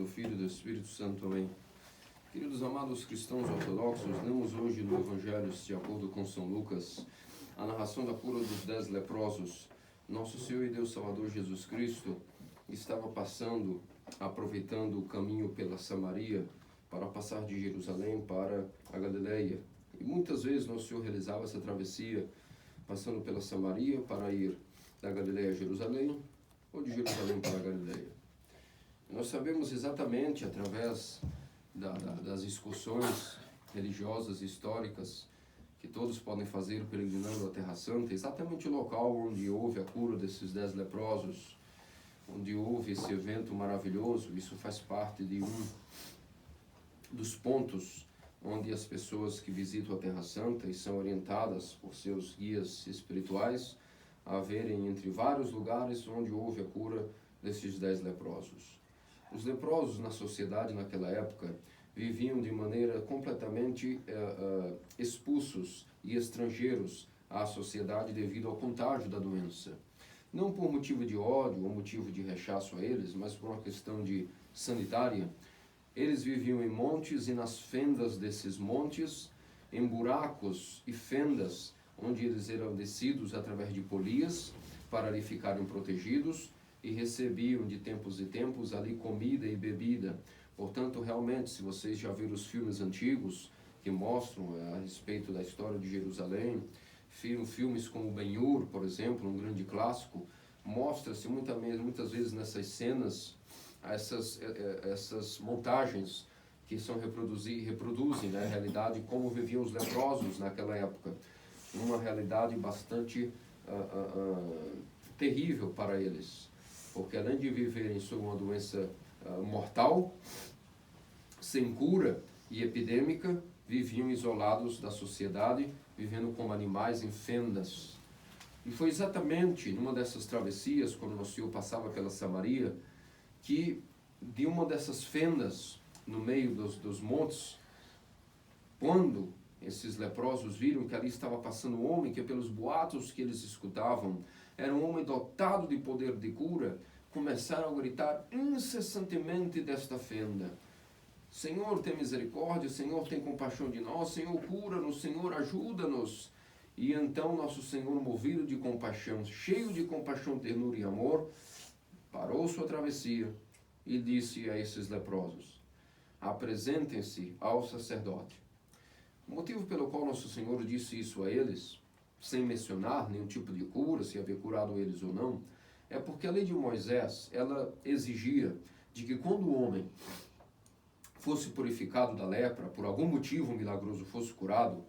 do Filho e do Espírito Santo. Amém. Queridos amados cristãos ortodoxos, lemos hoje no Evangelho, de acordo com São Lucas, a narração da cura dos 10 leprosos. Nosso Senhor e Deus Salvador Jesus Cristo estava passando, aproveitando o caminho pela Samaria, para passar de Jerusalém para a Galileia. E muitas vezes Nosso Senhor realizava essa travessia, passando pela Samaria para ir da Galileia a Jerusalém, ou de Jerusalém para a Galileia. Nós sabemos exatamente, através das excursões religiosas e históricas, que todos podem fazer peregrinando à Terra Santa, exatamente o local onde houve a cura desses 10 leprosos, onde houve esse evento maravilhoso. Isso faz parte de um dos pontos onde as pessoas que visitam a Terra Santa e são orientadas por seus guias espirituais a verem entre vários lugares onde houve a cura desses 10 leprosos. Os leprosos na sociedade naquela época viviam de maneira completamente expulsos e estrangeiros à sociedade devido ao contágio da doença. Não por motivo de ódio ou motivo de rechaço a eles, mas por uma questão de sanitária. Eles viviam em montes e nas fendas desses montes, em buracos e fendas, onde eles eram descidos através de polias para ali ficarem protegidos, e recebiam de tempos em tempos ali comida e bebida. Portanto, realmente, se vocês já viram os filmes antigos que mostram a respeito da história de Jerusalém, filmes como Ben-Hur, por exemplo, um grande clássico, mostra-se muitas vezes nessas cenas essas montagens que reproduzem na realidade como viviam os leprosos naquela época. Uma realidade bastante terrível para eles, porque além de viverem sob uma doença mortal, sem cura e epidêmica, viviam isolados da sociedade, vivendo como animais em fendas. E foi exatamente numa dessas travessias, quando Nosso Senhor passava pela Samaria, que de uma dessas fendas, no meio dos montes, quando esses leprosos viram que ali estava passando um homem que, pelos boatos que eles escutavam, era um homem dotado de poder de cura, começaram a gritar incessantemente desta fenda: Senhor, tem misericórdia, Senhor, tem compaixão de nós, Senhor, cura-nos, Senhor, ajuda-nos. E então Nosso Senhor, movido de compaixão, cheio de compaixão, ternura e amor, parou sua travessia e disse a esses leprosos: apresentem-se ao sacerdote. O motivo pelo qual Nosso Senhor disse isso a eles, sem mencionar nenhum tipo de cura, se havia curado eles ou não, é porque a lei de Moisés, ela exigia de que quando o homem fosse purificado da lepra, por algum motivo milagroso fosse curado,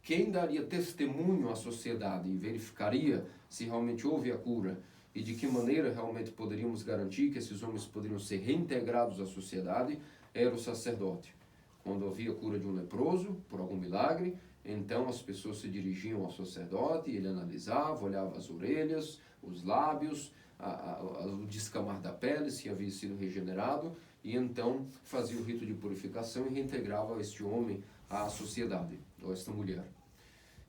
quem daria testemunho à sociedade e verificaria se realmente houve a cura e de que maneira realmente poderíamos garantir que esses homens poderiam ser reintegrados à sociedade, era o sacerdote. Quando havia cura de um leproso, por algum milagre, então as pessoas se dirigiam ao sacerdote, ele analisava, olhava as orelhas, os lábios, o descamar da pele, se havia sido regenerado, e então fazia o rito de purificação e reintegrava este homem à sociedade, ou esta mulher.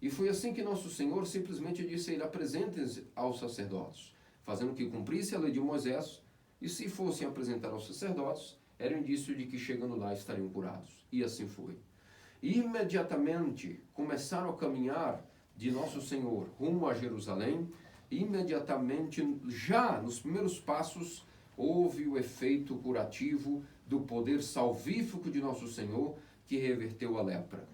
E foi assim que Nosso Senhor simplesmente disse a ele: apresentem-se aos sacerdotes, fazendo que cumprisse a lei de Moisés, e se fossem apresentar aos sacerdotes, era um indício de que chegando lá estariam curados. E assim foi. E imediatamente começaram a caminhar de Nosso Senhor rumo a Jerusalém. Imediatamente, já nos primeiros passos, houve o efeito curativo do poder salvífico de Nosso Senhor, que reverteu a lepra.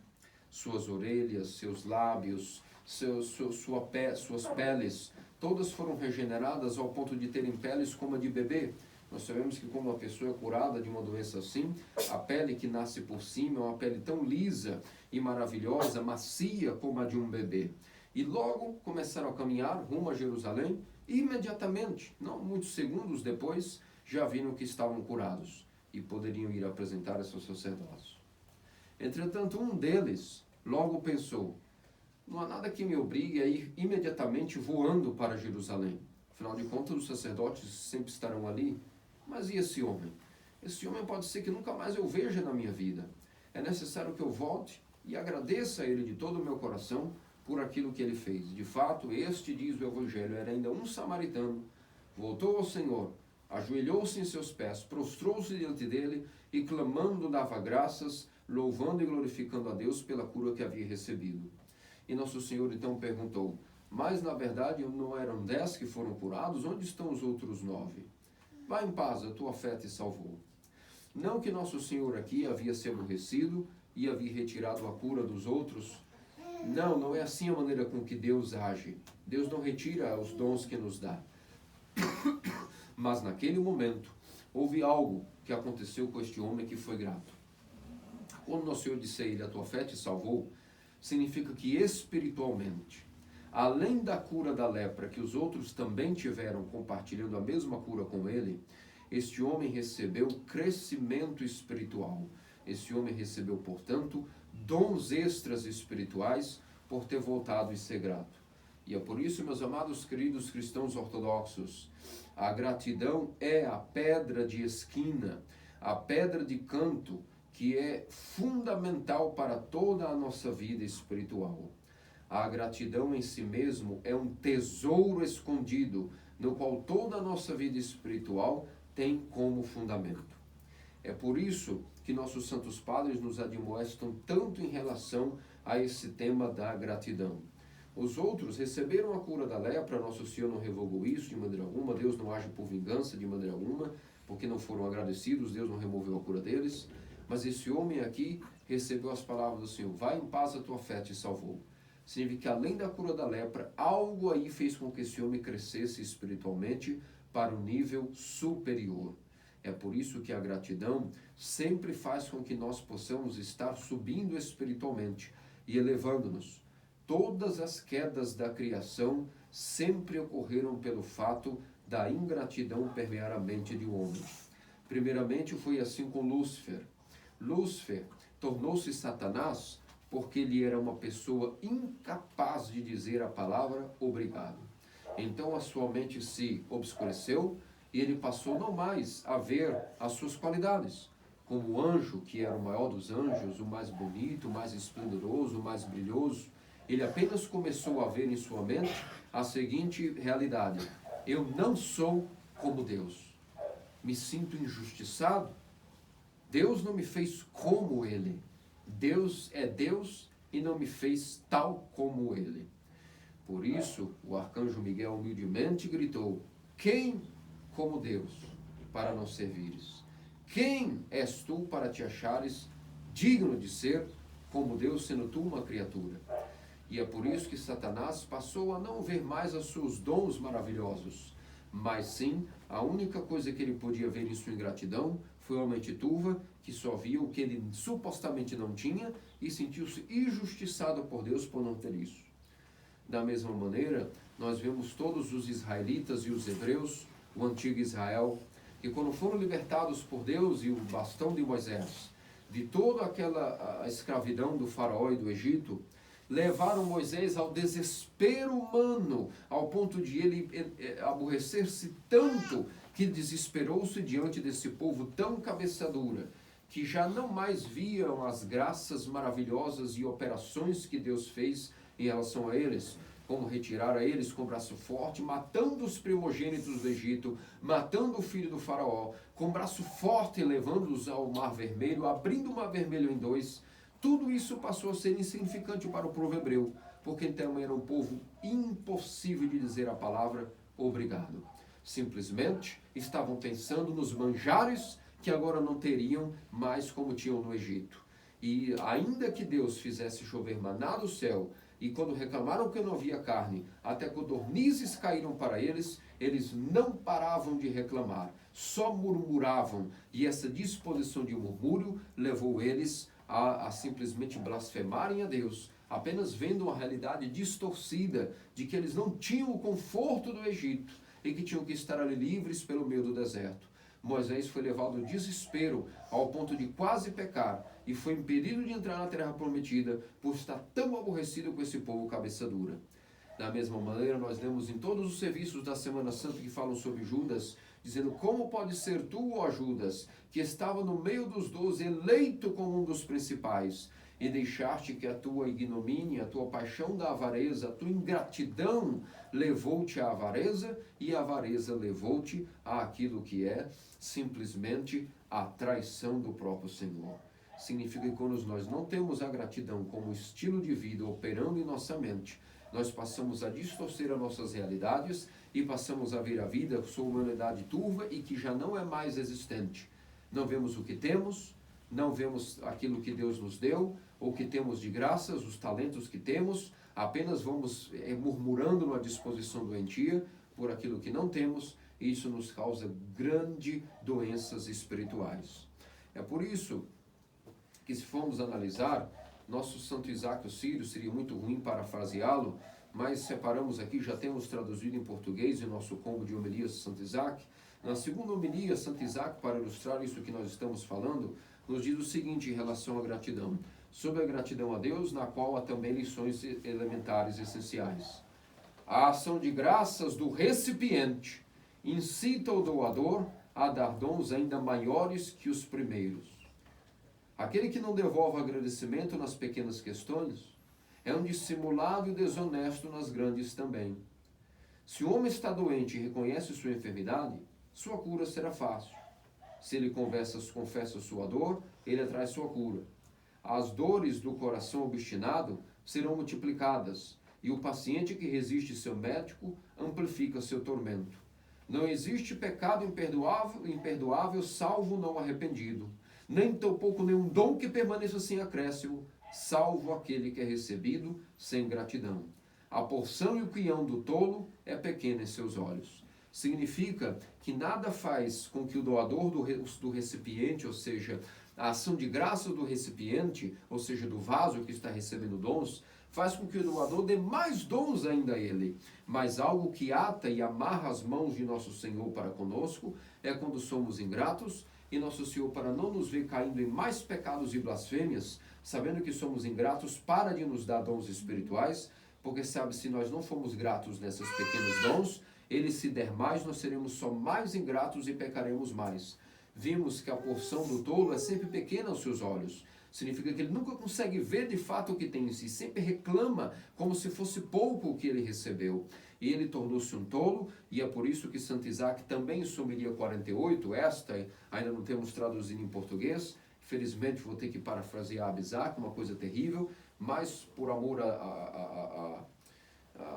Suas orelhas, seus lábios, suas peles, todas foram regeneradas ao ponto de terem peles como a de bebê. Nós sabemos que quando uma pessoa é curada de uma doença assim, a pele que nasce por cima é uma pele tão lisa e maravilhosa, macia como a de um bebê. E logo começaram a caminhar rumo a Jerusalém, e imediatamente, não muitos segundos depois, já viram que estavam curados e poderiam ir apresentar a seus sacerdotes. Entretanto, um deles logo pensou: não há nada que me obrigue a ir imediatamente voando para Jerusalém. Afinal de contas, os sacerdotes sempre estarão ali. Mas e esse homem? Esse homem pode ser que nunca mais eu veja na minha vida. É necessário que eu volte e agradeça a ele de todo o meu coração por aquilo que ele fez. De fato, este, diz o Evangelho, era ainda um samaritano, voltou ao Senhor, ajoelhou-se em seus pés, prostrou-se diante dele e clamando dava graças, louvando e glorificando a Deus pela cura que havia recebido. E Nosso Senhor então perguntou: mas na verdade não eram 10 que foram curados? Onde estão os outros 9? Vá em paz, a tua fé te salvou. Não que Nosso Senhor aqui havia se aborrecido e havia retirado a cura dos outros. Não, não é assim a maneira com que Deus age. Deus não retira os dons que nos dá. Mas naquele momento, houve algo que aconteceu com este homem que foi grato. Quando Nosso Senhor disse a ele: a tua fé te salvou, significa que espiritualmente, além da cura da lepra que os outros também tiveram, compartilhando a mesma cura com ele, este homem recebeu crescimento espiritual. Este homem recebeu, portanto, dons extras espirituais por ter voltado e ser grato. E é por isso, meus amados queridos cristãos ortodoxos, a gratidão é a pedra de esquina, a pedra de canto que é fundamental para toda a nossa vida espiritual. A gratidão em si mesmo é um tesouro escondido, no qual toda a nossa vida espiritual tem como fundamento. É por isso que nossos santos padres nos admoestam tanto em relação a esse tema da gratidão. Os outros receberam a cura da lepra, Nosso Senhor não revogou isso de maneira alguma, Deus não age por vingança de maneira alguma, porque não foram agradecidos, Deus não removeu a cura deles. Mas esse homem aqui recebeu as palavras do Senhor: vai em paz, a tua fé te salvou. Significa que além da cura da lepra, algo aí fez com que esse homem crescesse espiritualmente para um nível superior. É por isso que a gratidão sempre faz com que nós possamos estar subindo espiritualmente e elevando-nos. Todas as quedas da criação sempre ocorreram pelo fato da ingratidão permear a mente de um homem. Primeiramente foi assim com Lúcifer. Lúcifer tornou-se Satanás porque ele era uma pessoa incapaz de dizer a palavra obrigado. Então a sua mente se obscureceu e ele passou não mais a ver as suas qualidades. Como o anjo, que era o maior dos anjos, o mais bonito, o mais esplendoroso, o mais brilhoso, ele apenas começou a ver em sua mente a seguinte realidade: eu não sou como Deus. Me sinto injustiçado. Deus não me fez como Ele. Deus é Deus e não me fez tal como Ele. Por isso, o arcanjo Miguel humildemente gritou: quem como Deus para não servires? Quem és tu para te achares digno de ser como Deus, sendo tu uma criatura? E é por isso que Satanás passou a não ver mais os seus dons maravilhosos, mas sim, a única coisa que ele podia ver em sua ingratidão foi uma mente turva que só via o que ele supostamente não tinha e sentiu-se injustiçado por Deus por não ter isso. Da mesma maneira, nós vemos todos os israelitas e os hebreus, o antigo Israel, que quando foram libertados por Deus e o bastão de Moisés, de toda aquela escravidão do faraó e do Egito, levaram Moisés ao desespero humano, ao ponto de ele aborrecer-se tanto que desesperou-se diante desse povo tão cabeça dura, que já não mais viam as graças maravilhosas e operações que Deus fez em relação a eles, como retirar a eles com braço forte, matando os primogênitos do Egito, matando o filho do faraó, com braço forte levando-os ao Mar Vermelho, abrindo o Mar Vermelho em dois. Tudo isso passou a ser insignificante para o povo hebreu, porque então era um povo impossível de dizer a palavra obrigado. Simplesmente estavam pensando nos manjares que agora não teriam mais como tinham no Egito. E ainda que Deus fizesse chover maná do céu, e quando reclamaram que não havia carne, até codornizes caíram para eles, eles não paravam de reclamar, só murmuravam, e essa disposição de murmúrio levou eles a simplesmente blasfemarem a Deus, apenas vendo uma realidade distorcida de que eles não tinham o conforto do Egito e que tinham que estar ali livres pelo meio do deserto. Moisés foi levado ao desespero ao ponto de quase pecar e foi impedido de entrar na terra prometida por estar tão aborrecido com esse povo cabeça dura. Da mesma maneira, nós lemos em todos os serviços da Semana Santa que falam sobre Judas, dizendo: como pode ser tu, ó Judas, que estava no meio dos 12, eleito como um dos principais, e deixaste que a tua ignomínia, a tua paixão da avareza, a tua ingratidão levou-te à avareza, e a avareza levou-te àquilo que é simplesmente a traição do próprio Senhor. Significa que quando nós não temos a gratidão como estilo de vida operando em nossa mente, nós passamos a distorcer as nossas realidades e passamos a ver a vida sob uma unidade turva e que já não é mais existente. Não vemos o que temos, não vemos aquilo que Deus nos deu, ou que temos de graças, os talentos que temos, apenas vamos murmurando numa disposição doentia por aquilo que não temos, e isso nos causa grandes doenças espirituais. É por isso que, se formos analisar, nosso Santo Isaac o Sírio, seria muito ruim parafraseá-lo, mas separamos aqui, já temos traduzido em português em nosso combo de homilias de Santo Isaac. Na segunda homilia, Santo Isaac, para ilustrar isso que nós estamos falando, nos diz o seguinte em relação à gratidão. Sobre a gratidão a Deus, na qual há também lições elementares essenciais. A ação de graças do recipiente incita o doador a dar dons ainda maiores que os primeiros. Aquele que não devolve agradecimento nas pequenas questões é um dissimulado e desonesto nas grandes também. Se o homem está doente e reconhece sua enfermidade, sua cura será fácil. Se ele confessa sua dor, ele atrai sua cura. As dores do coração obstinado serão multiplicadas, e o paciente que resiste seu médico amplifica seu tormento. Não existe pecado imperdoável salvo não arrependido, nem tampouco nenhum dom que permaneça sem acréscimo, salvo aquele que é recebido sem gratidão. A porção e o quião do tolo é pequena em seus olhos. Significa que nada faz com que o doador do recipiente, ou seja, a ação de graça do recipiente, ou seja, do vaso que está recebendo dons, faz com que o doador dê mais dons ainda a ele. Mas algo que ata e amarra as mãos de nosso Senhor para conosco é quando somos ingratos, e nosso Senhor, para não nos ver caindo em mais pecados e blasfêmias, sabendo que somos ingratos, para de nos dar dons espirituais, porque sabe, se nós não formos gratos nesses pequenos dons, ele se der mais, nós seremos só mais ingratos e pecaremos mais. Vimos que a porção do tolo é sempre pequena aos seus olhos. Significa que ele nunca consegue ver de fato o que tem em si, sempre reclama como se fosse pouco o que ele recebeu. E ele tornou-se um tolo, e é por isso que Santo Isaac também em sua homilia 48, esta ainda não temos traduzido em português, felizmente vou ter que parafrasear Isaac, uma coisa terrível, mas por amor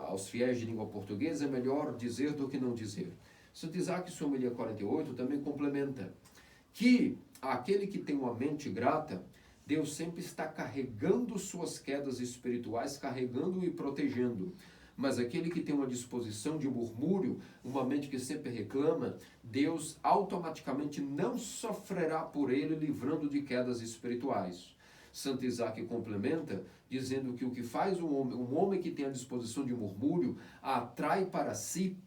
aos fiéis de língua portuguesa é melhor dizer do que não dizer. Santo Isaac em sua homilia 48 também complementa que aquele que tem uma mente grata, Deus sempre está carregando suas quedas espirituais, carregando e protegendo. Mas aquele que tem uma disposição de murmúrio, uma mente que sempre reclama, Deus automaticamente não sofrerá por ele, livrando de quedas espirituais. Santo Isaac complementa, dizendo que o que faz um homem que tem a disposição de murmúrio, atrai para si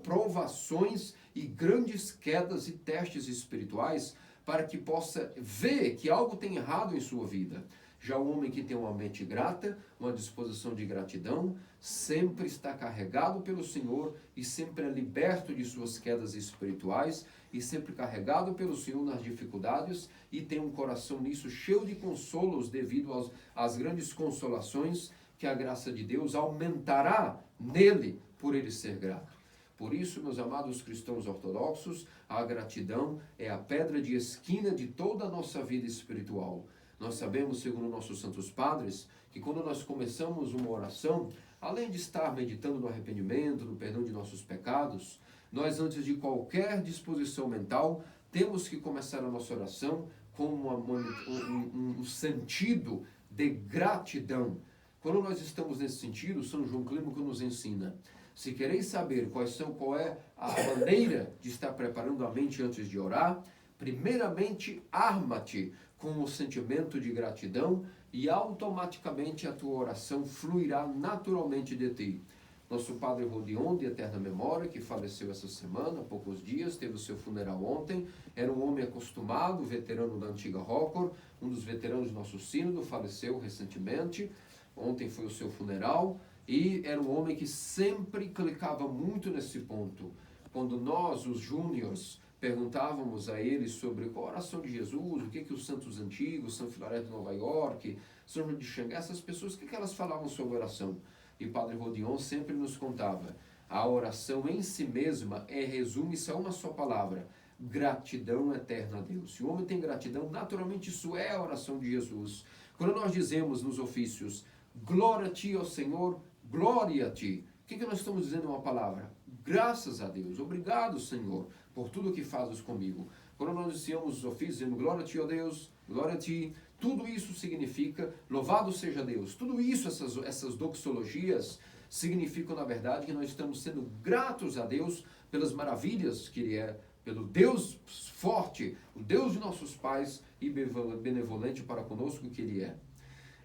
provações e grandes quedas e testes espirituais, para que possa ver que algo tem errado em sua vida. Já o homem que tem uma mente grata, uma disposição de gratidão, sempre está carregado pelo Senhor e sempre é liberto de suas quedas espirituais e sempre carregado pelo Senhor nas dificuldades e tem um coração nisso cheio de consolos devido às grandes consolações que a graça de Deus aumentará nele por ele ser grato. Por isso, meus amados cristãos ortodoxos, a gratidão é a pedra de esquina de toda a nossa vida espiritual. Nós sabemos, segundo nossos santos padres, que quando nós começamos uma oração, além de estar meditando no arrependimento, no perdão de nossos pecados, nós, antes de qualquer disposição mental, temos que começar a nossa oração com um sentido de gratidão. Quando nós estamos nesse sentido, São João Clímaco nos ensina: se quereis saber qual é a maneira de estar preparando a mente antes de orar, primeiramente arma-te com o sentimento de gratidão e automaticamente a tua oração fluirá naturalmente de ti. Nosso padre Rodion, de eterna memória, que faleceu essa semana, há poucos dias, teve o seu funeral ontem, era um homem acostumado, veterano da antiga Rocor, um dos veteranos do nosso sínodo, faleceu recentemente, ontem foi o seu funeral, e era um homem que sempre clicava muito nesse ponto. Quando nós, os júniores, perguntávamos a ele sobre qual a oração de Jesus, o que os santos antigos, São Filareto de Nova York, São João de Xangai, essas pessoas, o que elas falavam sobre oração? E Padre Rodion sempre nos contava, a oração em si mesma resume-se a uma só palavra, gratidão eterna a Deus. Se o homem tem gratidão, naturalmente isso é a oração de Jesus. Quando nós dizemos nos ofícios, glória a ti, ó Senhor, glória a ti, o que nós estamos dizendo em uma palavra? Graças a Deus, obrigado, Senhor, por tudo que fazes comigo. Quando nós iniciamos os ofícios, dizendo glória a ti, ó Deus, glória a ti, tudo isso significa louvado seja Deus. Tudo isso, essas doxologias, significam, na verdade, que nós estamos sendo gratos a Deus pelas maravilhas que Ele é, pelo Deus forte, o Deus de nossos pais e benevolente para conosco que Ele é.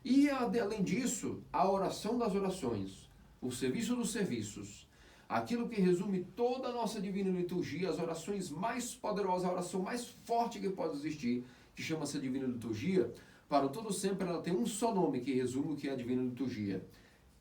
E, além disso, a oração das orações, o serviço dos serviços, aquilo que resume toda a nossa divina liturgia, as orações mais poderosas, a oração mais forte que pode existir, que chama-se divina liturgia, para o todo sempre ela tem um só nome que resume o que é a divina liturgia.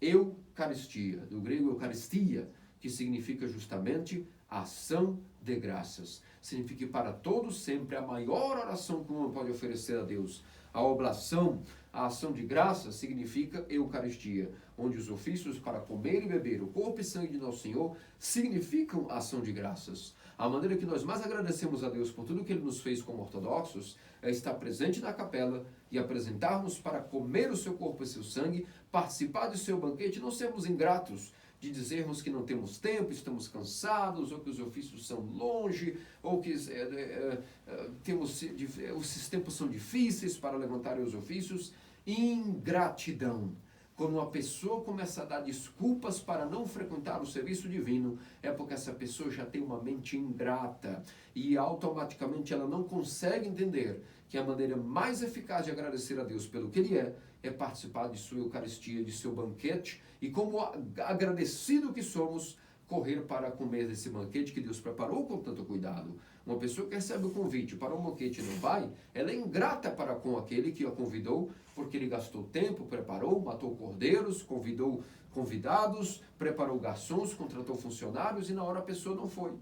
Eucaristia, do grego eucaristia, que significa justamente ação de graças. Significa que para todos sempre a maior oração que um pode oferecer a Deus, a oblação, a ação de graças, significa Eucaristia, onde os ofícios para comer e beber o corpo e sangue de nosso Senhor significam ação de graças. A maneira que nós mais agradecemos a Deus por tudo que Ele nos fez como ortodoxos é estar presente na capela e apresentarmos para comer o seu corpo e seu sangue, participar do seu banquete, não sermos ingratos de dizermos que não temos tempo, estamos cansados, ou que os ofícios são longe, ou que os tempos são difíceis para levantar os ofícios. Ingratidão. Quando uma pessoa começa a dar desculpas para não frequentar o serviço divino, é porque essa pessoa já tem uma mente ingrata e automaticamente ela não consegue entender que a maneira mais eficaz de agradecer a Deus pelo que Ele é participar de sua Eucaristia, de seu banquete, e como agradecido que somos, correr para comer desse banquete que Deus preparou com tanto cuidado. Uma pessoa que recebe o convite para um banquete e não vai, ela é ingrata para com aquele que a convidou, porque ele gastou tempo, preparou, matou cordeiros, convidou convidados, preparou garçons, contratou funcionários e na hora a pessoa não foi.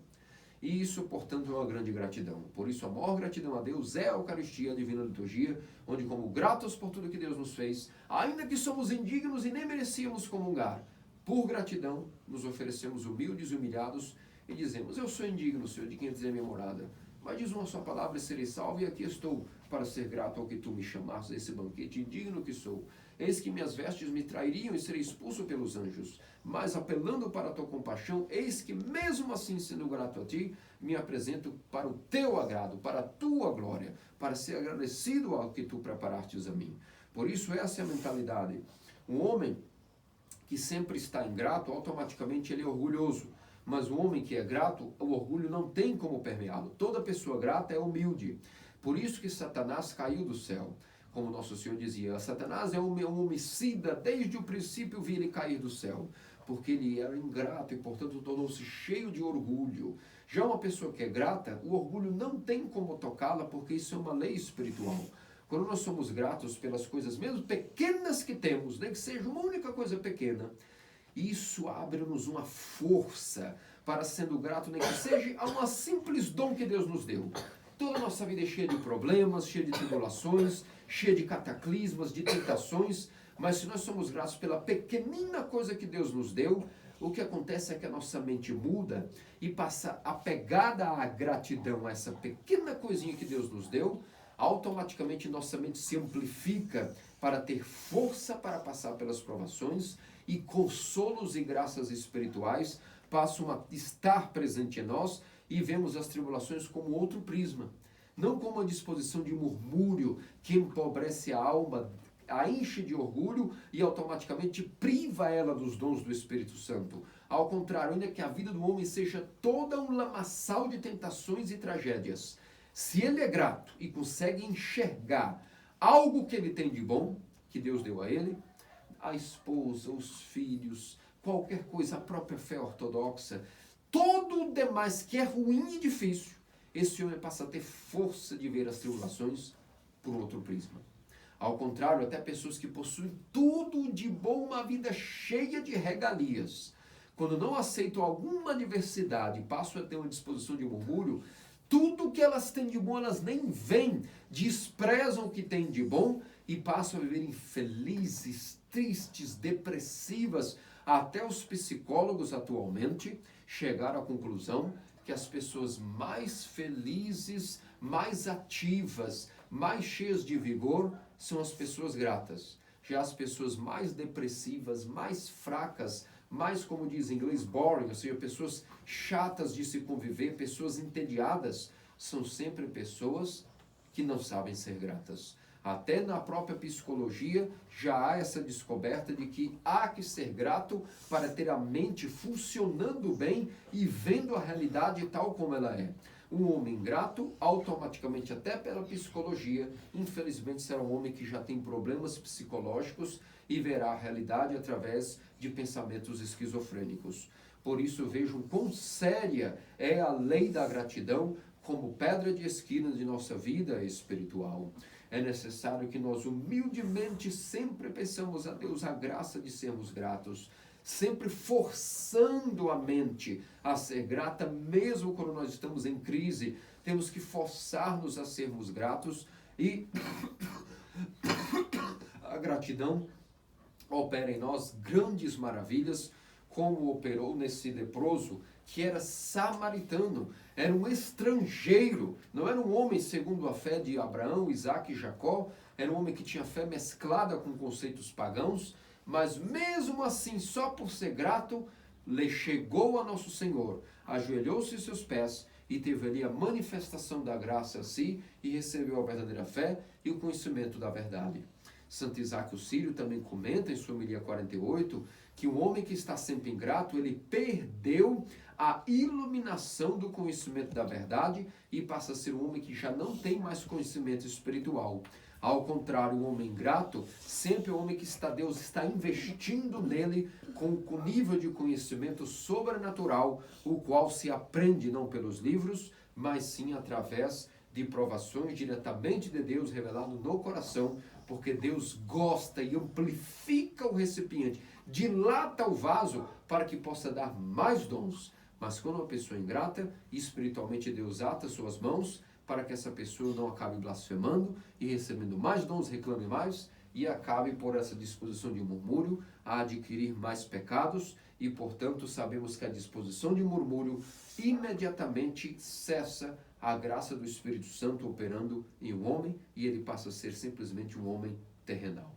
E isso, portanto, é uma grande gratidão. Por isso, a maior gratidão a Deus é a Eucaristia, a Divina Liturgia, onde, como gratos por tudo que Deus nos fez, ainda que somos indignos e nem merecíamos comungar, por gratidão, nos oferecemos humildes e humilhados e dizemos, eu sou indigno, Senhor, de quem dizer minha morada, mas diz uma só palavra e serei salvo, e aqui estou para ser grato ao que tu me chamaste a esse banquete, indigno que sou. Eis que minhas vestes me trairiam e serei expulso pelos anjos, mas apelando para a tua compaixão, eis que mesmo assim, sendo grato a ti, me apresento para o teu agrado, para a tua glória, para ser agradecido ao que tu preparastes a mim. Por isso essa é a mentalidade. Um homem que sempre está ingrato, automaticamente ele é orgulhoso. Mas o homem que é grato, o orgulho não tem como permeá-lo. Toda pessoa grata é humilde. Por isso que Satanás caiu do céu. Como Nosso Senhor dizia, Satanás é um homicida, desde o princípio vi ele cair do céu. Porque ele era ingrato e, portanto, tornou-se cheio de orgulho. Já uma pessoa que é grata, o orgulho não tem como tocá-la, porque isso é uma lei espiritual. Quando nós somos gratos pelas coisas mesmo pequenas que temos, nem que seja uma única coisa pequena, isso abre-nos uma força para, sendo grato, nem que seja a uma simples dom que Deus nos deu. Toda a nossa vida é cheia de problemas, cheia de tribulações, cheia de cataclismas, de tentações, mas se nós somos gratos pela pequenina coisa que Deus nos deu, o que acontece é que a nossa mente muda e passa apegada à gratidão, a essa pequena coisinha que Deus nos deu, automaticamente nossa mente se amplifica para ter força para passar pelas provações e consolos e graças espirituais passam a estar presente em nós e vemos as tribulações como outro prisma. Não como uma disposição de murmúrio que empobrece a alma, a enche de orgulho e automaticamente priva ela dos dons do Espírito Santo. Ao contrário, ainda que a vida do homem seja toda um lamaçal de tentações e tragédias, se ele é grato e consegue enxergar algo que ele tem de bom, que Deus deu a ele, a esposa, os filhos, qualquer coisa, a própria fé ortodoxa, todo o demais que é ruim e difícil, esse homem passa a ter força de ver as tribulações por outro prisma. Ao contrário, até pessoas que possuem tudo de bom, uma vida cheia de regalias, quando não aceitam alguma adversidade e passam a ter uma disposição de murmúrio, tudo que elas têm de bom elas nem veem, desprezam o que têm de bom e passam a viver infelizes, tristes, depressivas. Até os psicólogos atualmente chegaram à conclusão que as pessoas mais felizes, mais ativas, mais cheias de vigor são as pessoas gratas. Já as pessoas mais depressivas, mais fracas, mais, como diz em inglês, boring, ou seja, pessoas chatas de se conviver, pessoas entediadas, são sempre pessoas que não sabem ser gratas. Até na própria psicologia já há essa descoberta de que há que ser grato para ter a mente funcionando bem e vendo a realidade tal como ela é. Um homem ingrato, automaticamente, até pela psicologia, infelizmente será um homem que já tem problemas psicológicos e verá a realidade através de pensamentos esquizofrênicos. Por isso vejam quão séria é a lei da gratidão como pedra de esquina de nossa vida espiritual. É necessário que nós humildemente sempre peçamos a Deus a graça de sermos gratos, sempre forçando a mente a ser grata, mesmo quando nós estamos em crise. Temos que forçar-nos a sermos gratos e a gratidão opera em nós grandes maravilhas, como operou nesse leproso que era samaritano, era um estrangeiro, não era um homem segundo a fé de Abraão, Isaac e Jacó, era um homem que tinha fé mesclada com conceitos pagãos, mas mesmo assim, só por ser grato, lhe chegou a nosso Senhor, ajoelhou-se em seus pés e teve ali a manifestação da graça a si e recebeu a verdadeira fé e o conhecimento da verdade. Santo Isaac o Sírio também comenta em sua homilia 48 que o homem que está sempre ingrato, ele perdeu a iluminação do conhecimento da verdade e passa a ser um homem que já não tem mais conhecimento espiritual. Ao contrário, o homem ingrato, sempre o homem que Deus está investindo nele com nível de conhecimento sobrenatural, o qual se aprende não pelos livros, mas sim através de provações diretamente de Deus revelado no coração, porque Deus gosta e amplifica o recipiente, dilata o vaso para que possa dar mais dons. Mas quando uma pessoa é ingrata, espiritualmente Deus ata suas mãos para que essa pessoa não acabe blasfemando e recebendo mais dons, reclame mais e acabe por essa disposição de murmúrio a adquirir mais pecados e, portanto, sabemos que a disposição de murmúrio imediatamente cessa a graça do Espírito Santo operando em um homem e ele passa a ser simplesmente um homem terrenal.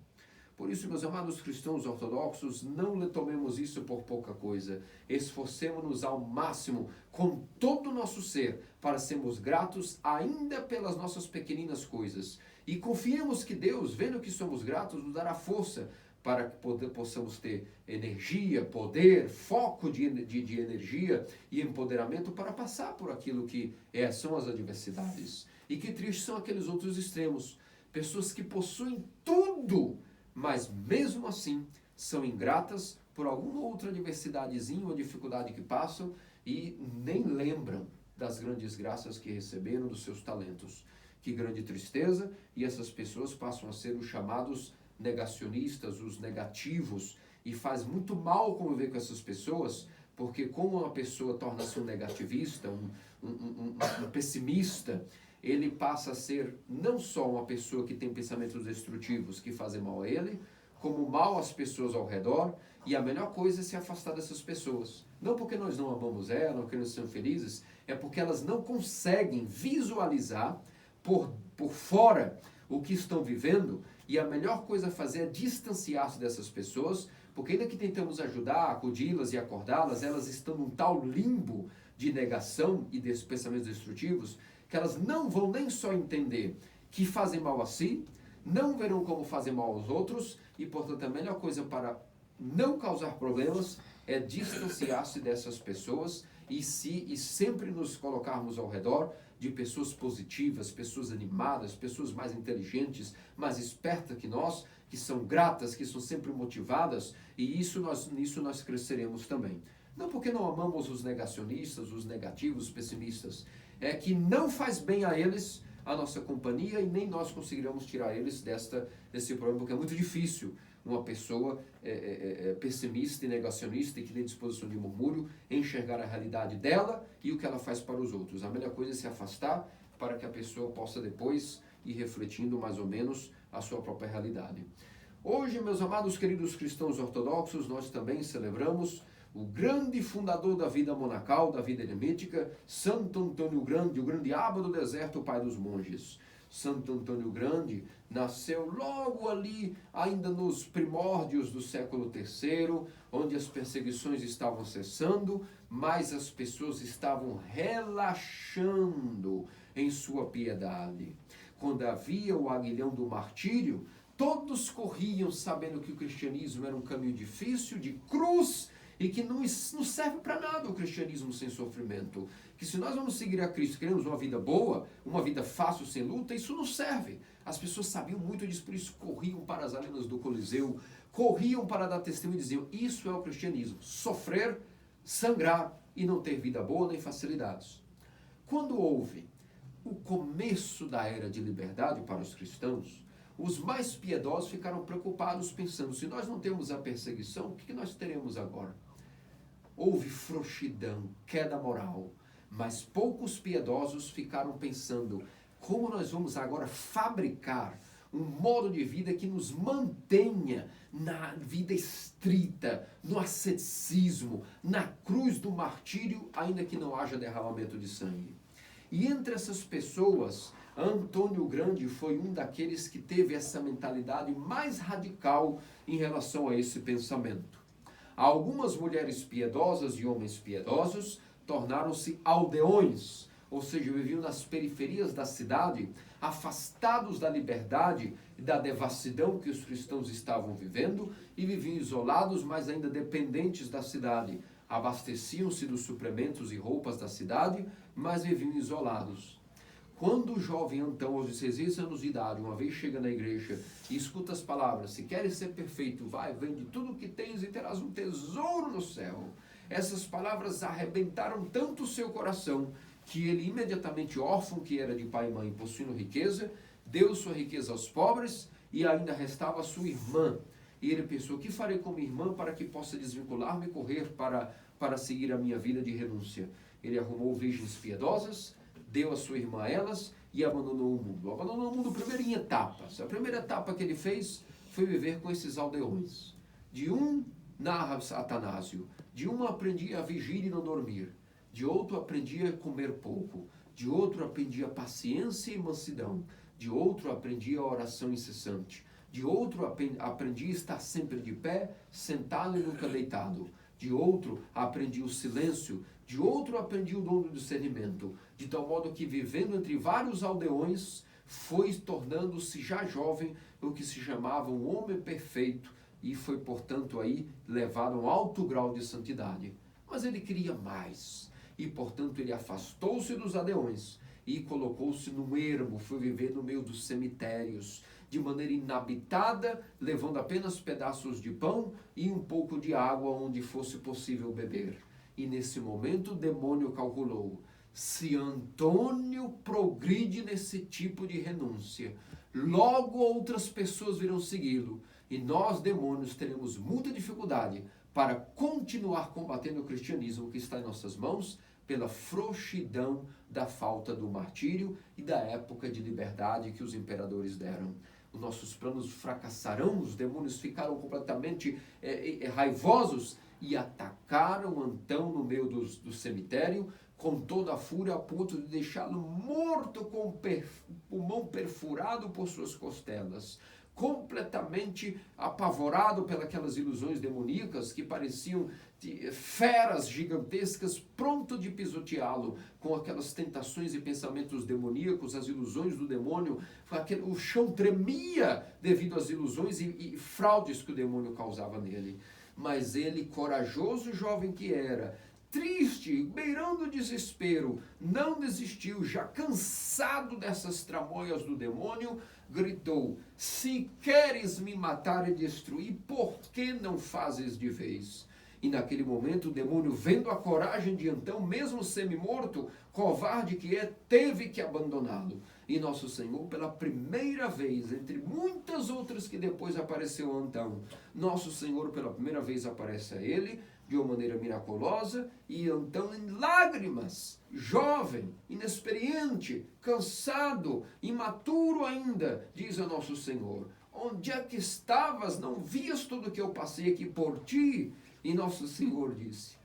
Por isso, meus amados cristãos ortodoxos, não lhe tomemos isso por pouca coisa. Esforcemos-nos ao máximo, com todo o nosso ser, para sermos gratos ainda pelas nossas pequeninas coisas. E confiemos que Deus, vendo que somos gratos, nos dará força para que possamos ter energia, poder, foco de energia e empoderamento para passar por aquilo que são as adversidades. E que tristes são aqueles outros extremos. Pessoas que possuem tudo, mas mesmo assim são ingratas por alguma outra adversidadezinha ou dificuldade que passam e nem lembram das grandes graças que receberam dos seus talentos. Que grande tristeza, e essas pessoas passam a ser os chamados negacionistas, os negativos, e faz muito mal conviver com essas pessoas, porque como uma pessoa torna-se um negativista, um pessimista, ele passa a ser não só uma pessoa que tem pensamentos destrutivos que fazem mal a ele, como mal às pessoas ao redor, e a melhor coisa é se afastar dessas pessoas. Não porque nós não amamos elas, não queremos ser felizes, é porque elas não conseguem visualizar por fora o que estão vivendo, e a melhor coisa a fazer é distanciar-se dessas pessoas, porque ainda que tentamos ajudar, acudi-las e acordá-las, elas estão num tal limbo de negação e desses pensamentos destrutivos, que elas não vão nem só entender que fazem mal a si, não verão como fazem mal aos outros, e portanto a melhor coisa para não causar problemas é distanciar-se dessas pessoas e sempre nos colocarmos ao redor de pessoas positivas, pessoas animadas, pessoas mais inteligentes, mais espertas que nós, que são gratas, que são sempre motivadas, e nisso nós cresceremos também. Não porque não amamos os negacionistas, os negativos, os pessimistas, é que não faz bem a eles, a nossa companhia e nem nós conseguiremos tirar eles desse problema, porque é muito difícil uma pessoa pessimista e negacionista e que tem disposição de murmúrio enxergar a realidade dela e o que ela faz para os outros. A melhor coisa é se afastar para que a pessoa possa depois ir refletindo mais ou menos a sua própria realidade. Hoje, meus amados queridos cristãos ortodoxos, nós também celebramos o grande fundador da vida monacal, da vida eremítica, Santo Antônio Grande, o grande Abba do deserto, o pai dos monges. Santo Antônio Grande nasceu logo ali, ainda nos primórdios do século III, onde as perseguições estavam cessando, mas as pessoas estavam relaxando em sua piedade. Quando havia o aguilhão do martírio, todos corriam sabendo que o cristianismo era um caminho difícil, de cruz, e que não serve para nada o cristianismo sem sofrimento. Que se nós vamos seguir a Cristo, queremos uma vida boa, uma vida fácil, sem luta, isso não serve. As pessoas sabiam muito disso, por isso corriam para as arenas do Coliseu, corriam para dar testemunho e diziam, isso é o cristianismo, sofrer, sangrar e não ter vida boa nem facilidades. Quando houve o começo da era de liberdade para os cristãos, os mais piedosos ficaram preocupados pensando, se nós não temos a perseguição, o que nós teremos agora? Houve frouxidão, queda moral, mas poucos piedosos ficaram pensando, como nós vamos agora fabricar um modo de vida que nos mantenha na vida estrita, no asceticismo, na cruz do martírio, ainda que não haja derramamento de sangue. E entre essas pessoas, Antônio Grande foi um daqueles que teve essa mentalidade mais radical em relação a esse pensamento. Algumas mulheres piedosas e homens piedosos tornaram-se aldeões, ou seja, viviam nas periferias da cidade, afastados da liberdade e da devassidão que os cristãos estavam vivendo e viviam isolados, mas ainda dependentes da cidade. Abasteciam-se dos suprimentos e roupas da cidade, mas viviam isolados. Quando o jovem Antão, aos 16 anos de idade, uma vez chega na igreja e escuta as palavras, se queres ser perfeito, vai, vende tudo o que tens e terás um tesouro no céu. Essas palavras arrebentaram tanto o seu coração, que ele imediatamente, órfão que era de pai e mãe, possuindo riqueza, deu sua riqueza aos pobres e ainda restava a sua irmã. E ele pensou, o que farei com minha irmã para que possa desvincular-me e correr para seguir a minha vida de renúncia? Ele arrumou virgens piedosas, deu a sua irmã a elas e abandonou o mundo. Abandonou o mundo primeiro em etapas. A primeira etapa que ele fez foi viver com esses aldeões. De um, narra Atanásio, de um aprendia a vigir e não dormir. De outro aprendia a comer pouco. De outro aprendia paciência e mansidão. De outro aprendia a oração incessante. De outro aprendia a estar sempre de pé, sentado e nunca deitado. De outro aprendia o silêncio. De outro aprendi o dom do discernimento, de tal modo que, vivendo entre vários aldeões, foi tornando-se já jovem o que se chamava um homem perfeito e foi, portanto, aí levado a um alto grau de santidade. Mas ele queria mais e, portanto, ele afastou-se dos aldeões e colocou-se num ermo, foi viver no meio dos cemitérios, de maneira inabitada, levando apenas pedaços de pão e um pouco de água onde fosse possível beber. E nesse momento o demônio calculou, se Antônio progride nesse tipo de renúncia, logo outras pessoas virão segui-lo, e nós, demônios, teremos muita dificuldade para continuar combatendo o cristianismo que está em nossas mãos, pela frouxidão da falta do martírio e da época de liberdade que os imperadores deram. Os nossos planos fracassarão, os demônios ficaram completamente raivosos, e atacaram Antão no meio do cemitério com toda a fúria, a ponto de deixá-lo morto com o pulmão perfurado por suas costelas, completamente apavorado pelas ilusões demoníacas que pareciam feras gigantescas, pronto de pisoteá-lo com aquelas tentações e pensamentos demoníacos, as ilusões do demônio. O chão tremia devido às ilusões e fraudes que o demônio causava nele. Mas ele, corajoso jovem que era, triste, beirando o desespero, não desistiu, já cansado dessas tramóias do demônio, gritou, se queres me matar e destruir, por que não fazes de vez? E naquele momento o demônio, vendo a coragem de Antão, mesmo semi-morto, covarde que é, teve que abandoná-lo. E nosso Senhor, pela primeira vez, entre muitas outras que depois apareceu a Antão, nosso Senhor pela primeira vez aparece a ele de uma maneira miraculosa, e Antão em lágrimas, jovem, inexperiente, cansado, imaturo ainda, diz a nosso Senhor: onde é que estavas? Não vias tudo que eu passei aqui por ti? E nosso Senhor disse: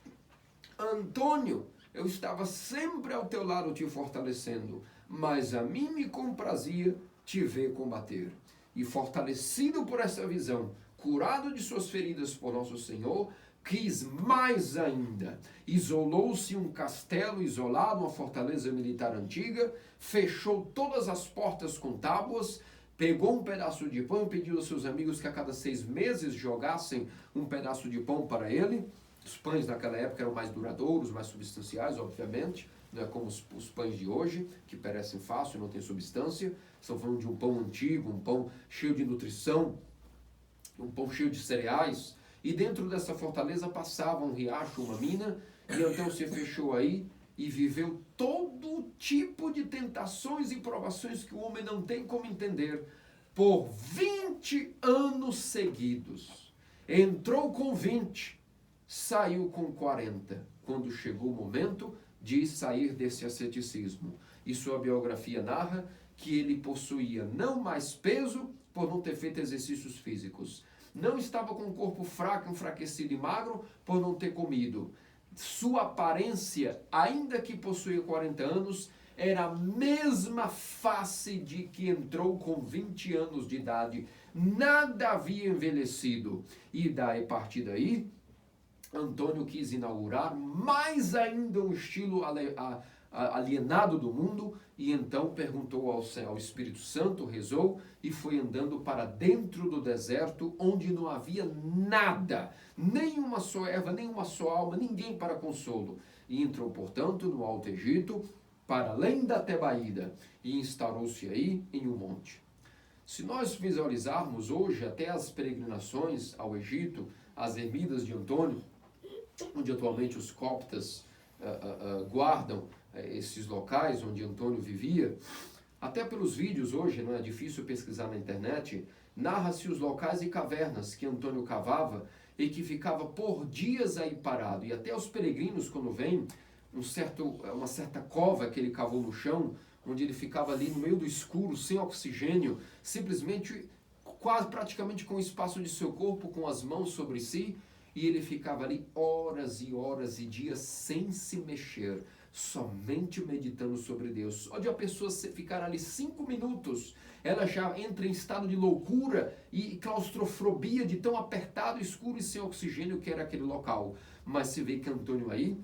Antônio, eu estava sempre ao teu lado te fortalecendo, mas a mim me comprazia te ver combater. E fortalecido por essa visão, curado de suas feridas por nosso Senhor, quis mais ainda. Isolou-se um castelo isolado, uma fortaleza militar antiga, fechou todas as portas com tábuas, pegou um pedaço de pão e pediu aos seus amigos que a cada 6 meses jogassem um pedaço de pão para ele. Os pães naquela época eram mais duradouros, mais substanciais, obviamente. Não é como os pães de hoje, que perecem fácil, não tem substância. Estamos falando de um pão antigo, um pão cheio de nutrição, um pão cheio de cereais. E dentro dessa fortaleza passava um riacho, uma mina, e então se fechou aí e viveu todo tipo de tentações e provações que o homem não tem como entender, por 20 anos seguidos. Entrou com 20, saiu com 40, quando chegou o momento de sair desse asceticismo. E sua biografia narra que ele possuía não mais peso por não ter feito exercícios físicos. Não estava com o corpo fraco, enfraquecido e magro por não ter comido. Sua aparência, ainda que possuía 40 anos, era a mesma face de que entrou com 20 anos de idade. Nada havia envelhecido. E a partir daí, Antônio quis inaugurar mais ainda um estilo alienado do mundo, e então perguntou ao Espírito Santo, rezou e foi andando para dentro do deserto, onde não havia nada, nenhuma só erva, nenhuma só alma, ninguém para consolo. E entrou, portanto, no Alto Egito, para além da Tebaída, e instaurou-se aí em um monte. Se nós visualizarmos hoje até as peregrinações ao Egito, as ermidas de Antônio, onde atualmente os coptas guardam esses locais onde Antônio vivia, até pelos vídeos hoje, não é difícil pesquisar na internet, narra-se os locais e cavernas que Antônio cavava e que ficava por dias aí parado. E até os peregrinos, quando vêm, uma certa cova que ele cavou no chão, onde ele ficava ali no meio do escuro, sem oxigênio, simplesmente, quase praticamente com o espaço de seu corpo, com as mãos sobre si, e ele ficava ali horas e horas e dias sem se mexer, somente meditando sobre Deus. Onde a pessoa ficar ali 5 minutos, ela já entra em estado de loucura e claustrofobia, de tão apertado, escuro e sem oxigênio que era aquele local. Mas se vê que Antônio aí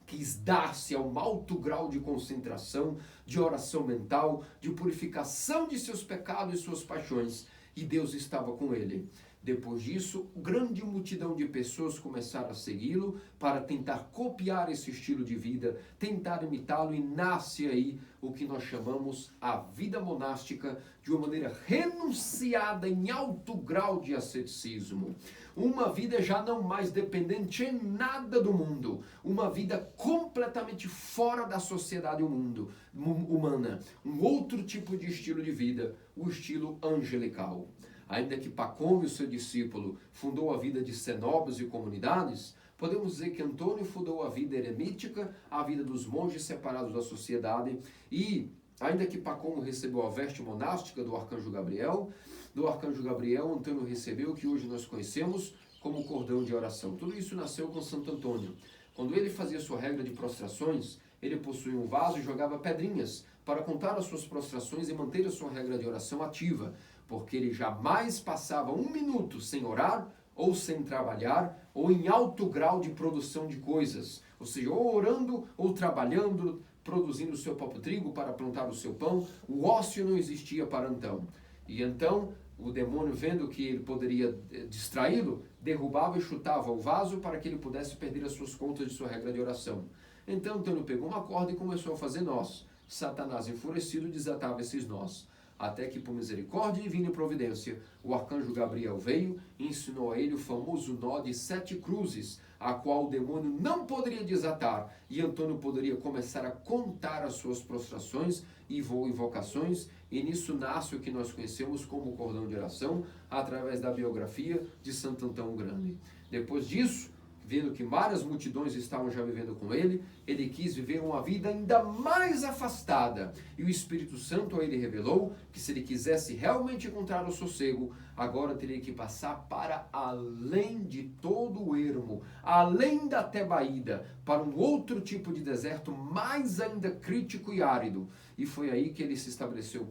quis dar-se a um alto grau de concentração, de oração mental, de purificação de seus pecados e suas paixões, e Deus estava com ele. Depois disso, grande multidão de pessoas começaram a segui-lo para tentar copiar esse estilo de vida, tentar imitá-lo, e nasce aí o que nós chamamos a vida monástica, de uma maneira renunciada em alto grau de asceticismo. Uma vida já não mais dependente em nada do mundo, uma vida completamente fora da sociedade humana, um outro tipo de estilo de vida, o estilo angelical. Ainda que Pacômio, seu discípulo, fundou a vida de cenobos e comunidades, podemos dizer que Antônio fundou a vida eremítica, a vida dos monges separados da sociedade, e ainda que Pacômio recebeu a veste monástica do arcanjo Gabriel, Antônio recebeu o que hoje nós conhecemos como cordão de oração. Tudo isso nasceu com Santo Antônio. Quando ele fazia sua regra de prostrações, ele possuía um vaso e jogava pedrinhas para contar as suas prostrações e manter a sua regra de oração ativa, porque ele jamais passava 1 minuto sem orar, ou sem trabalhar, ou em alto grau de produção de coisas, ou seja, ou orando, ou trabalhando, produzindo o seu próprio trigo para plantar o seu pão. O ócio não existia para Antão. E então, o demônio, vendo que ele poderia distraí-lo, derrubava e chutava o vaso para que ele pudesse perder as suas contas de sua regra de oração. Então, Antônio pegou uma corda e começou a fazer nós. Satanás, enfurecido, desatava esses nós. até que, por misericórdia divina e providência, o arcanjo Gabriel veio e ensinou a ele o famoso nó de 7 cruzes, a qual o demônio não poderia desatar, e Antônio poderia começar a contar as suas prostrações e invocações, e nisso nasce o que nós conhecemos como cordão de oração, através da biografia de Santo Antão o Grande. Depois disso, vendo que várias multidões estavam já vivendo com ele, ele quis viver uma vida ainda mais afastada. E o Espírito Santo a ele revelou que se ele quisesse realmente encontrar o sossego, agora teria que passar para além de todo o ermo, além da Tebaída, para um outro tipo de deserto mais ainda crítico e árido. E foi aí que ele se estabeleceu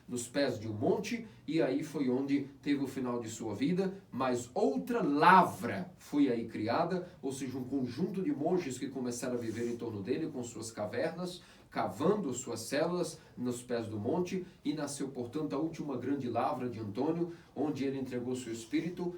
nos pés de um monte, e aí foi onde teve o final de sua vida. Mas outra lavra foi aí criada, ou seja, um conjunto de monges que começaram a viver em torno dele com suas cavernas, cavando suas células nos pés do monte, e nasceu, portanto, a última grande lavra de Antônio, onde ele entregou seu espírito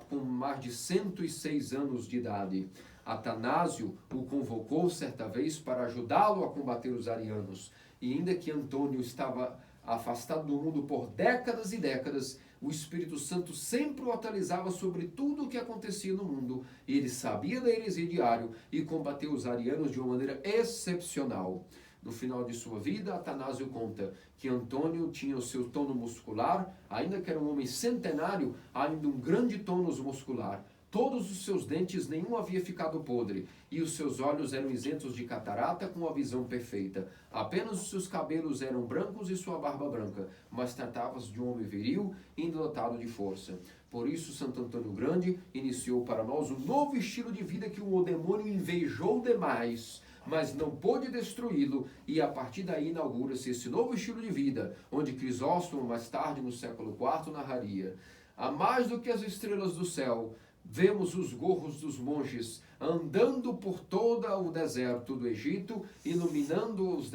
com mais de 106 anos de idade. Atanásio o convocou certa vez para ajudá-lo a combater os arianos, e ainda que Antônio estava afastado do mundo por décadas e décadas, o Espírito Santo sempre o atualizava sobre tudo o que acontecia no mundo, e ele sabia da heresia diário e combateu os arianos de uma maneira excepcional. No final de sua vida, Atanásio conta que Antônio tinha o seu tônus muscular, ainda que era um homem centenário, ainda um grande tônus muscular. Todos os seus dentes, nenhum havia ficado podre, e os seus olhos eram isentos de catarata, com a visão perfeita. Apenas os seus cabelos eram brancos e sua barba branca, mas tratava-se de um homem viril e dotado de força. Por isso, Santo Antônio Grande iniciou para nós um novo estilo de vida que o demônio invejou demais, mas não pôde destruí-lo, e a partir daí inaugura-se esse novo estilo de vida, onde Crisóstomo, mais tarde no século IV, narraria: a mais do que as estrelas do céu, vemos os gorros dos monges andando por todo o deserto do Egito, iluminando os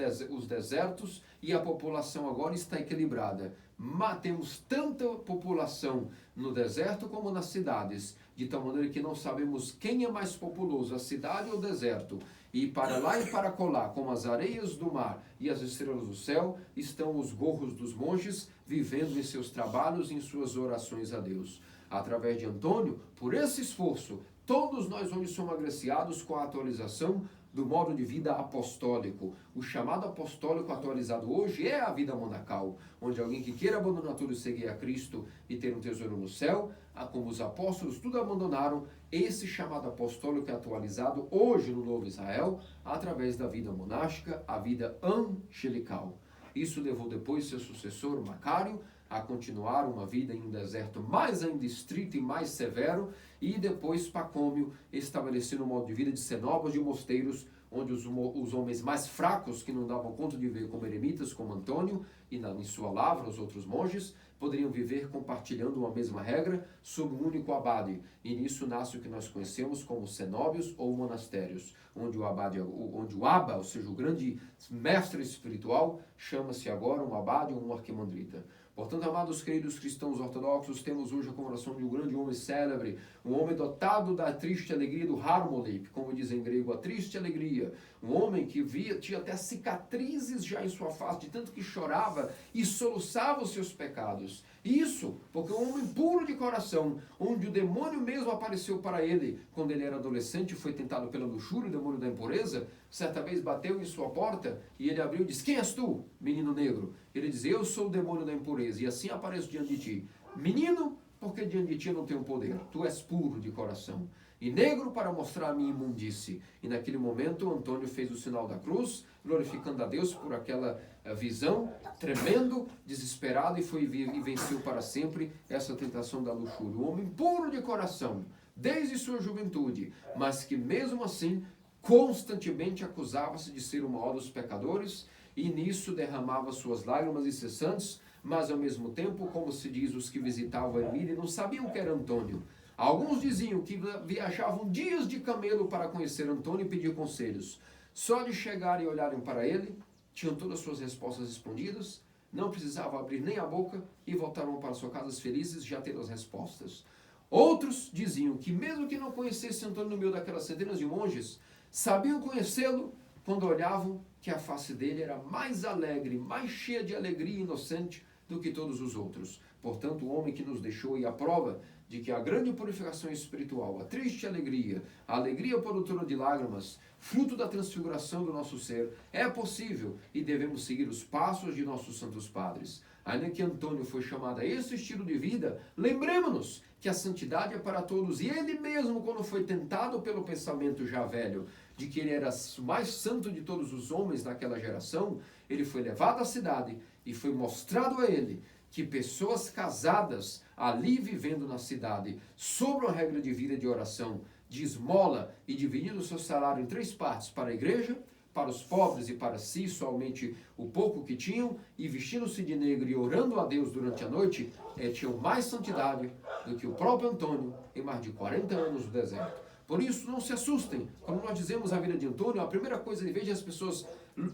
desertos, e a população agora está equilibrada. Mas temos tanta população no deserto como nas cidades, de tal maneira que não sabemos quem é mais populoso, a cidade ou o deserto. E para lá e para colar, como as areias do mar e as estrelas do céu, estão os gorros dos monges, vivendo em seus trabalhos e em suas orações a Deus. Através de Antônio, por esse esforço, todos nós hoje somos agraciados com a atualização do modo de vida apostólico. O chamado apostólico atualizado hoje é a vida monacal, onde alguém que queira abandonar tudo e seguir a Cristo e ter um tesouro no céu, como os apóstolos tudo abandonaram, esse chamado apostólico é atualizado hoje no Novo Israel, através da vida monástica, a vida angelical. Isso levou depois seu sucessor, Macário, a continuar uma vida em um deserto mais ainda estrito e mais severo, e depois Pacômio estabelecendo um modo de vida de cenobas de mosteiros, onde os homens mais fracos, que não davam conta de viver como eremitas, como Antônio, e em sua lavra os outros monges, poderiam viver compartilhando uma mesma regra sob um único abade. E nisso nasce o que nós conhecemos como cenóbios ou monastérios, onde o abade, onde o aba, ou seja, o grande mestre espiritual, chama-se agora um abade ou um arquimandrita. Portanto, amados queridos cristãos ortodoxos, temos hoje a comemoração de um grande homem célebre, um homem dotado da triste alegria do harmolip, como diz em grego, a triste alegria. Um homem que tinha até cicatrizes já em sua face, de tanto que chorava e soluçava os seus pecados. Isso porque um homem puro de coração, onde o demônio mesmo apareceu para ele quando ele era adolescente, foi tentado pela luxúria, o demônio da impureza, certa vez bateu em sua porta e ele abriu e disse: quem és tu, menino negro? Ele diz: eu sou o demônio da impureza, e assim apareço diante de ti. Menino, porque diante de ti eu não tenho poder, tu és puro de coração. E negro, para mostrar a minha imundície. E naquele momento Antônio fez o sinal da cruz, glorificando a Deus por aquela visão, tremendo, desesperado, e venceu para sempre essa tentação da luxúria. Um homem puro de coração, desde sua juventude, mas que mesmo assim constantemente acusava-se de ser o maior dos pecadores, e nisso derramava suas lágrimas incessantes, mas ao mesmo tempo, como se diz, os que visitavam a Emília não sabiam que era Antônio. Alguns diziam que viajavam dias de camelo para conhecer Antônio e pedir conselhos. Só de chegarem e olharem para ele, tinham todas as suas respostas respondidas, não precisavam abrir nem a boca e voltaram para suas casas felizes, já tendo as respostas. Outros diziam que mesmo que não conhecessem Antônio no meio daquelas centenas de monges, sabiam conhecê-lo quando olhavam que a face dele era mais alegre, mais cheia de alegria e inocente do que todos os outros. Portanto, o homem que nos deixou e a prova de que a grande purificação espiritual, a triste alegria, a alegria produtora de lágrimas, fruto da transfiguração do nosso ser, é possível e devemos seguir os passos de nossos santos padres. Ainda que Antônio foi chamado a esse estilo de vida, lembremos-nos que a santidade é para todos. E ele mesmo, quando foi tentado pelo pensamento já velho, de que ele era o mais santo de todos os homens naquela geração, ele foi levado à cidade e foi mostrado a ele que pessoas casadas ali vivendo na cidade, sob uma regra de vida de oração, de esmola e dividindo o seu salário em 3 partes para a igreja, para os pobres e para si, somente o pouco que tinham, e vestindo-se de negro e orando a Deus durante a noite, tinham mais santidade do que o próprio Antônio em mais de 40 anos no deserto. Por isso, não se assustem. Quando nós dizemos a vida de Antônio, a primeira coisa, em vez de as pessoas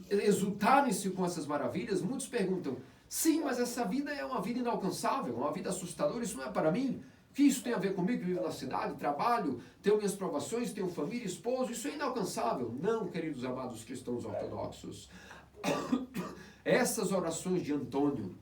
exultarem-se com essas maravilhas, muitos perguntam, sim, mas essa vida é uma vida inalcançável, uma vida assustadora, isso não é para mim? O que isso tem a ver comigo que vivo na cidade, trabalho, tenho minhas provações, tenho família, esposo, isso é inalcançável. Não, queridos amados cristãos ortodoxos. Essas orações de Antônio,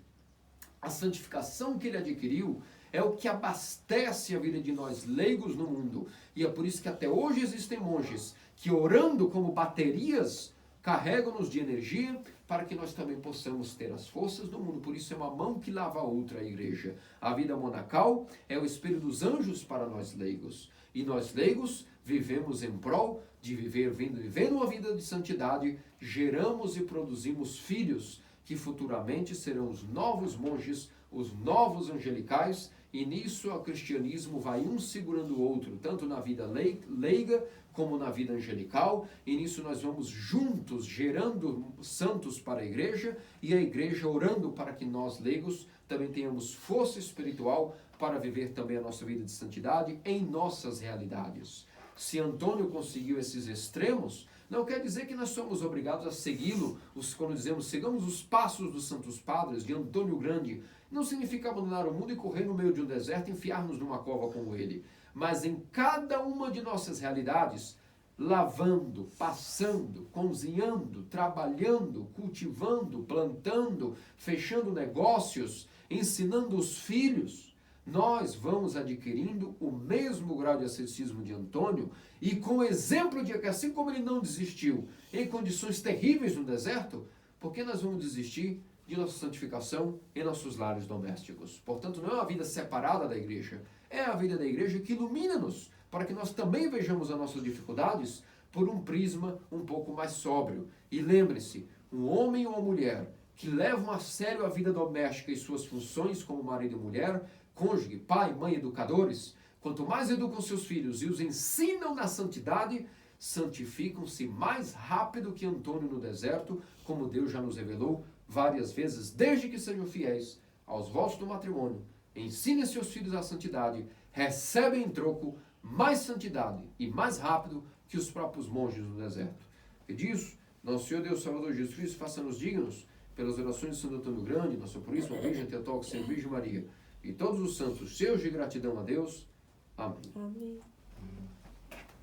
a santificação que ele adquiriu, é o que abastece a vida de nós leigos no mundo. E é por isso que até hoje existem monges que, orando como baterias, carregam-nos de energia para que nós também possamos ter as forças do mundo. Por isso é uma mão que lava a outra, a igreja. A vida monacal é o espelho dos anjos para nós leigos. E nós leigos vivemos em prol de vivendo uma vida de santidade, geramos e produzimos filhos que futuramente serão os novos monges, os novos angelicais, e nisso o cristianismo vai um segurando o outro, tanto na vida leiga como na vida angelical, e nisso nós vamos juntos gerando santos para a igreja, e a igreja orando para que nós leigos também tenhamos força espiritual para viver também a nossa vida de santidade em nossas realidades. Se Antônio conseguiu esses extremos, não quer dizer que nós somos obrigados a segui-lo, quando dizemos sigamos os passos dos santos padres, de Antônio Grande, não significa abandonar o mundo e correr no meio de um deserto e enfiar-nos numa cova como ele. Mas em cada uma de nossas realidades, lavando, passando, cozinhando, trabalhando, cultivando, plantando, fechando negócios, ensinando os filhos, nós vamos adquirindo o mesmo grau de asceticismo de Antônio e com o exemplo de que assim como ele não desistiu em condições terríveis no deserto, por que nós vamos desistir de nossa santificação em nossos lares domésticos? Portanto, não é uma vida separada da igreja, é a vida da igreja que ilumina-nos para que nós também vejamos as nossas dificuldades por um prisma um pouco mais sóbrio. E lembre-se, um homem ou uma mulher que levam a sério a vida doméstica e suas funções como marido e mulher, cônjuge, pai, mãe, educadores, quanto mais educam seus filhos e os ensinam na santidade, santificam-se mais rápido que Antônio no deserto, como Deus já nos revelou várias vezes, desde que sejam fiéis aos votos do matrimônio, ensinem seus filhos a santidade, recebem em troco mais santidade e mais rápido que os próprios monges no deserto. E disso, nosso Senhor Deus Salvador Jesus Cristo, faça-nos dignos, pelas orações de Santo Antônio Grande, Nossa Puríssima Virgem Teotocos, Sempre Virgem Maria, e todos os santos cheios de gratidão a Deus. Amém. Amém.